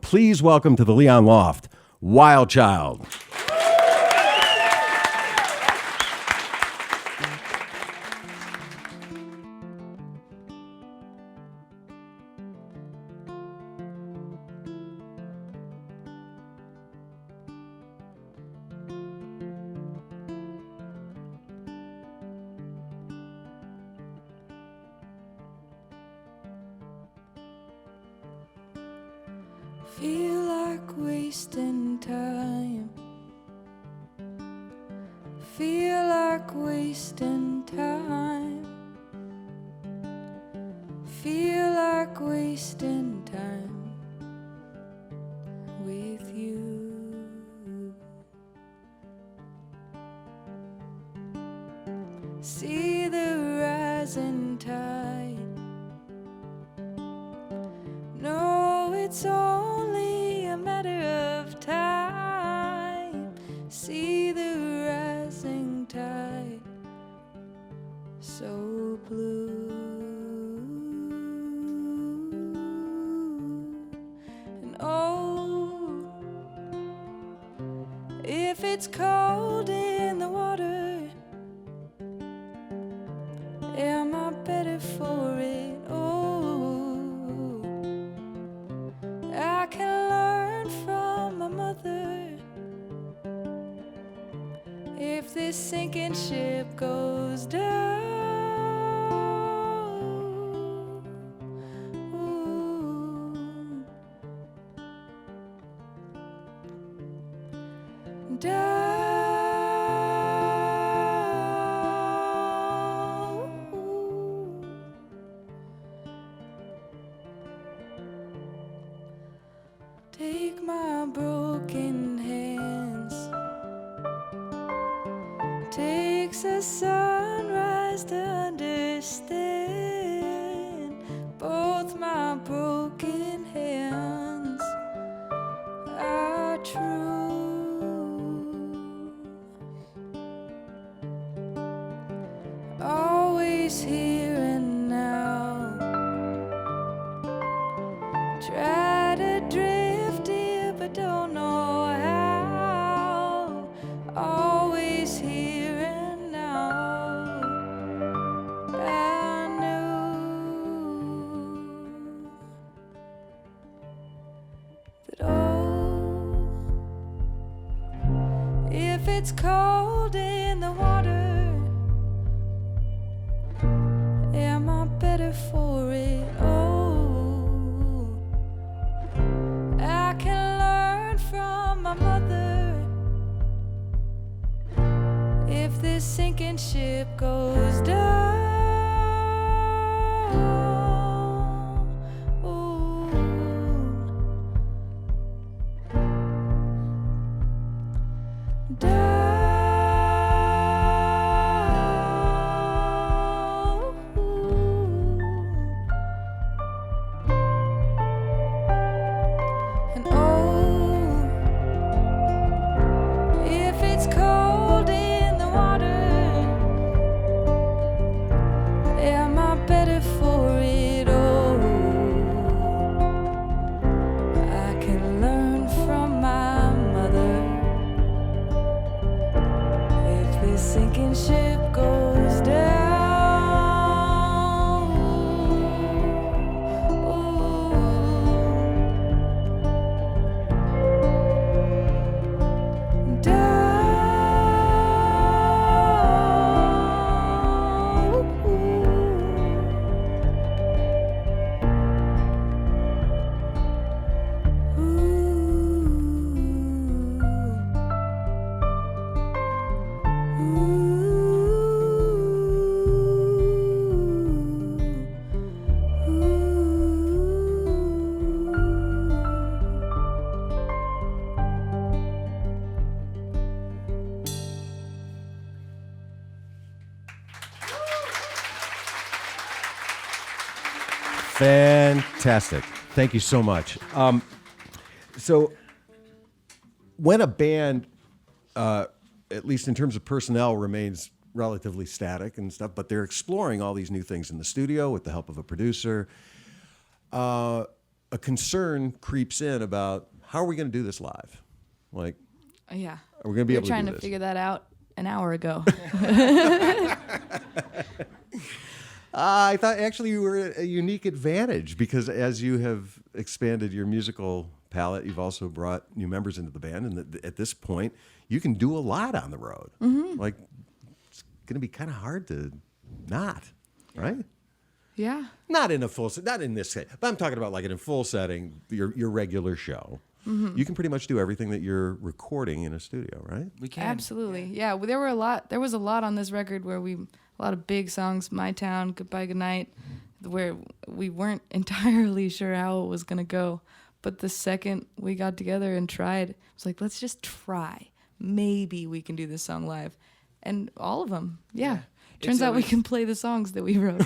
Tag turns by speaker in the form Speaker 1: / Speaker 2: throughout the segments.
Speaker 1: Please welcome to the Leon Loft, Wild Child.
Speaker 2: Feel like wasting time. Feel like wasting time. Feel like wasting time with you. See the rising tide. No, it's only a matter of time. See the rising tide, so blue. And oh, if it's cold in the water, am I better for it? Oh, I can learn from my mother. If this sinking ship goes down, ooh, down, ooh. Take my broken hands. Takes a sunrise to understand. Both my broken hands are true. Always here and now. Try to drift here, but don't know how. Always here and now. I knew that, oh, if it's cold in the water, am I better for it? Oh, I can learn from my mother. If this sinking ship goes down, ooh, down, and oh, if it's cold in the water, am I better for it? Oh, I can learn from my mother. If this sinking ship goes down, ooh,
Speaker 1: Fantastic. Thank you so much. So when a band, at least in terms of personnel, remains relatively static and stuff, but they're exploring all these new things in the studio with the help of a producer, a concern creeps in about how are we going to do this live? Like,
Speaker 2: Yeah.
Speaker 1: are we going to be
Speaker 2: We
Speaker 1: able
Speaker 2: were
Speaker 1: to
Speaker 2: trying
Speaker 1: do
Speaker 2: to
Speaker 1: this?
Speaker 2: figure that out an hour ago.
Speaker 1: I thought actually you were a unique advantage because as you have expanded your musical palette, you've also brought new members into the band, and at this point, you can do a lot on the road. Like, it's going to be kind of hard to not, right?
Speaker 2: Yeah.
Speaker 1: Not in a full, not in this, but I'm talking about like in a full setting, your regular show. You can pretty much do everything that you're recording in a studio, right?
Speaker 3: We can.
Speaker 2: Absolutely. Yeah. Well, there was a lot on this record where a lot of big songs, My Town, Goodbye Goodnight, where we weren't entirely sure how it was going to go. But the second we got together and tried, it was like, let's just try. Maybe we can do this song live. And all of them. Yeah. Turns out we can play the songs that we wrote.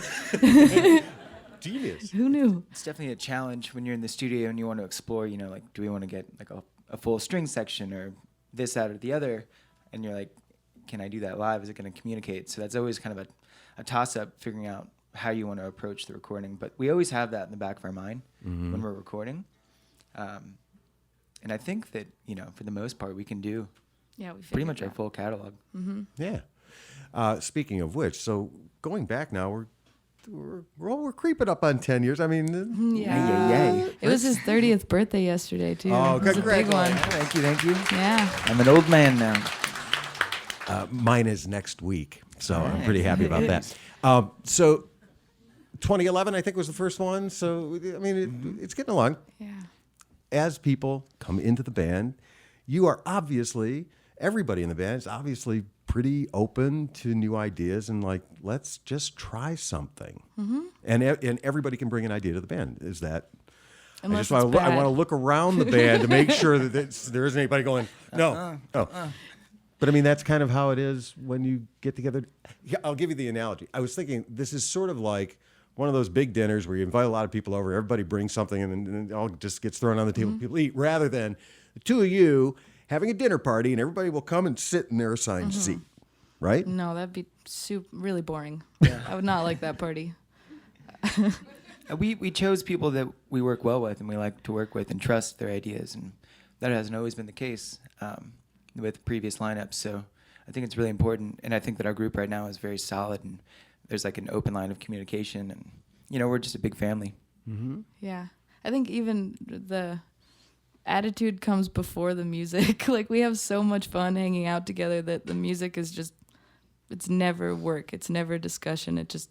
Speaker 1: Genius.
Speaker 2: Who knew?
Speaker 3: It's definitely a challenge when you're in the studio and you want to explore, like, do we want to get like a full string section or this, that, or the other? And you're like, can I do that live? Is it going to communicate? So that's always kind of a toss-up, figuring out how you want to approach the recording. But we always have that in the back of our mind when we're recording. And I think that, for the most part, we can do
Speaker 2: Yeah, we
Speaker 3: pretty much our full catalog.
Speaker 1: Yeah. Speaking of which, so going back now, we're creeping up on 10 years. I mean,
Speaker 2: Yeah.
Speaker 3: Yay.
Speaker 2: It was his 30th birthday yesterday, too.
Speaker 1: Oh,
Speaker 2: it was a big one.
Speaker 3: Thank you.
Speaker 2: Yeah.
Speaker 3: I'm an old man now.
Speaker 1: mine is next week, so I'm pretty happy about that.
Speaker 3: Nice.
Speaker 1: So 2011, I think, was the first one. So, I mean, it's getting along.
Speaker 2: Yeah.
Speaker 1: As people come into the band, you are obviously, everybody in the band is obviously pretty open to new ideas and like, let's just try something. And everybody can bring an idea to the band. Is that?
Speaker 2: Unless
Speaker 1: I
Speaker 2: it's
Speaker 1: want to
Speaker 2: bad.
Speaker 1: look around the band to make sure that there isn't anybody going, no. But I mean, that's kind of how it is when you get together. Yeah, I'll give you the analogy. I was thinking this is sort of like one of those big dinners where you invite a lot of people over, everybody brings something, and then it all just gets thrown on the table. People eat, rather than the two of you having a dinner party, and everybody will come and sit in their assigned seat, right?
Speaker 2: No, that'd be really boring. I would not like that party.
Speaker 3: We chose people that we work well with and we like to work with and trust their ideas, and that hasn't always been the case with previous lineups. So I think it's really important, and I think that our group right now is very solid, and there's like an open line of communication, and we're just a big family.
Speaker 2: Yeah. I think even the attitude comes before the music. Like, we have so much fun hanging out together that the music is just, it's never work. It's never discussion. It's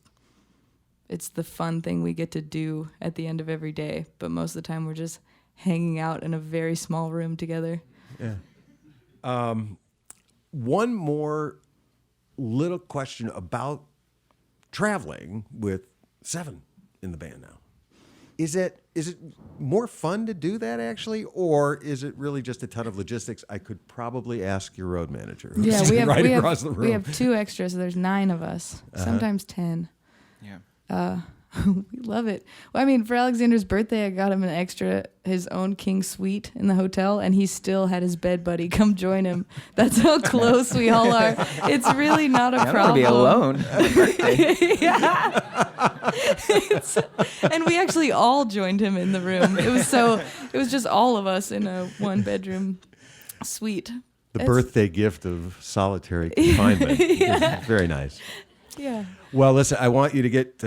Speaker 2: the fun thing we get to do at the end of every day. But most of the time we're just hanging out in a very small room together.
Speaker 1: Yeah. One more little question about traveling with 7 in the band now. Is it more fun to do that actually, or is it really just a ton of logistics? I could probably ask your road manager. Who's
Speaker 2: Yeah,
Speaker 1: sitting across the room.
Speaker 2: we have 2 extras, so there's 9 of us, sometimes 10.
Speaker 3: Yeah.
Speaker 2: We love it. Well, I mean, for Alexander's birthday, I got him an extra, his own king suite in the hotel, and he still had his bed buddy come join him. That's how close we all are. It's really not a
Speaker 3: I'm
Speaker 2: problem.
Speaker 3: gonna be alone.
Speaker 2: And we actually all joined him in the room. It was just all of us in a 1-bedroom suite.
Speaker 1: The birthday gift of solitary confinement. It's very nice.
Speaker 2: Yeah.
Speaker 1: Well, listen, I want you to get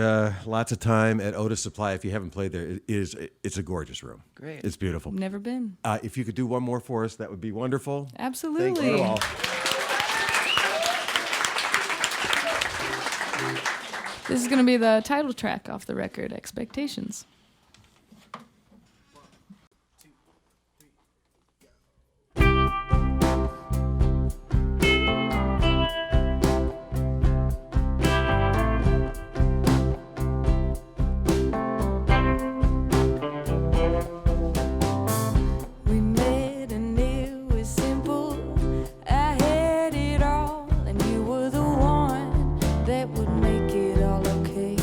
Speaker 1: lots of time at Otis Supply. If you haven't played there, it's a gorgeous room.
Speaker 3: Great.
Speaker 1: It's beautiful.
Speaker 2: Never been.
Speaker 1: If you could do one more for us, that would be wonderful.
Speaker 2: Absolutely.
Speaker 1: Thank you all.
Speaker 2: This is going to be the title track off the record, Expectations. We met and it was simple. I had it all, and you were the one that would make it all okay.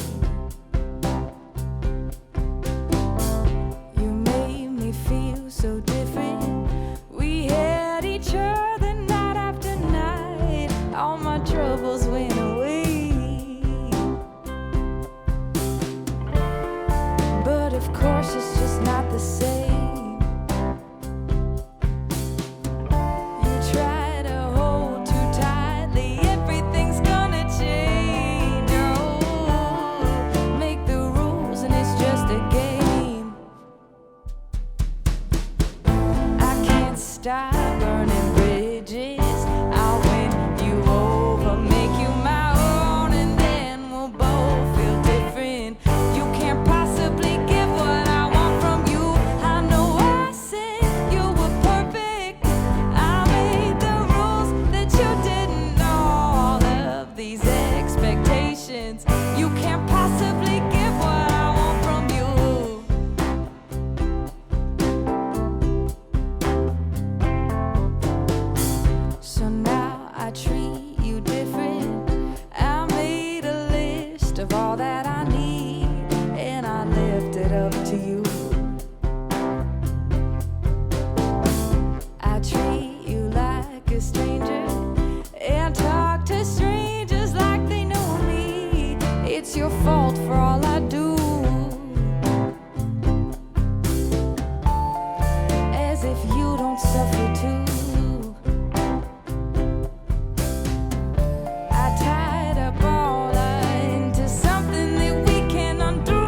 Speaker 2: stop burning bridges. I'll win you over, make you my own, and then we'll both feel different. You can't possibly give what I want from you. I know I said you were perfect. I made the rules that you didn't know. All of these expectations, you can't possibly give what I want from you. So now I treat you different. I made a list of all that I need, and I left it up to you. I treat you like a stranger and talk to strangers like they know me. It's your fault for all I do. As if you don't suffer too. I tied up all into something that we can undo.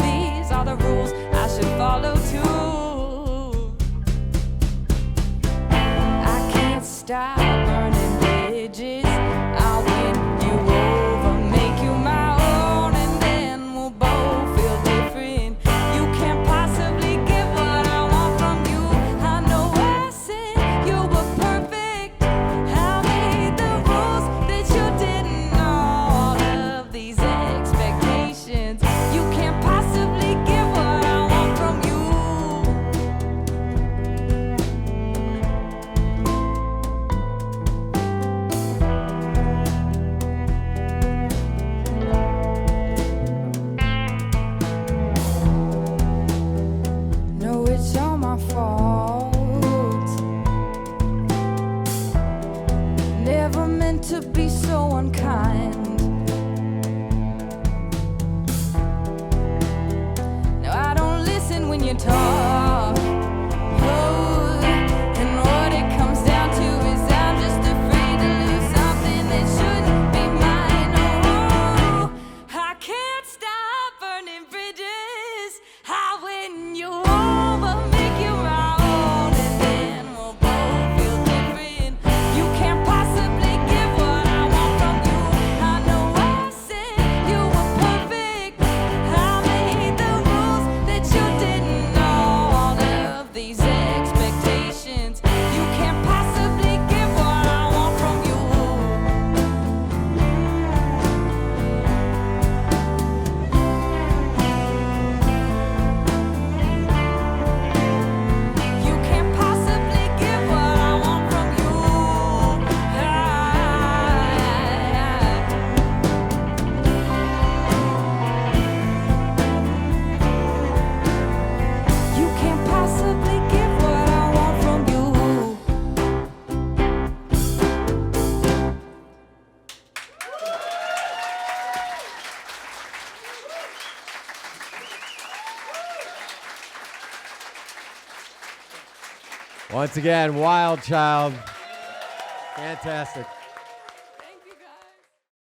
Speaker 2: These are the rules I should follow too. I can't stop burning bridges. I'll win you over, make you my own, and then we'll both feel different. You can't possibly give what I want from you. I know I said you were perfect. I made the rules that you didn't know. All of these expectations, you can't possibly give what I want from you. No, it's all my fault. Never meant to be so unkind. No, I don't listen when you talk. Oh, and what it comes down to is I'm just afraid to lose something that shouldn't be mine. Oh, I can't stop burning bridges. I win you over, make you my own, and then we'll both feel different. You can't possibly give what I want from you. I know I said you were perfect. I made the rules that you didn't know. All of these expectations, you can't possibly give what I want from you. You can't possibly give what I want from you. You can't possibly give what I want from you.
Speaker 1: Once again, Wild Child. Fantastic.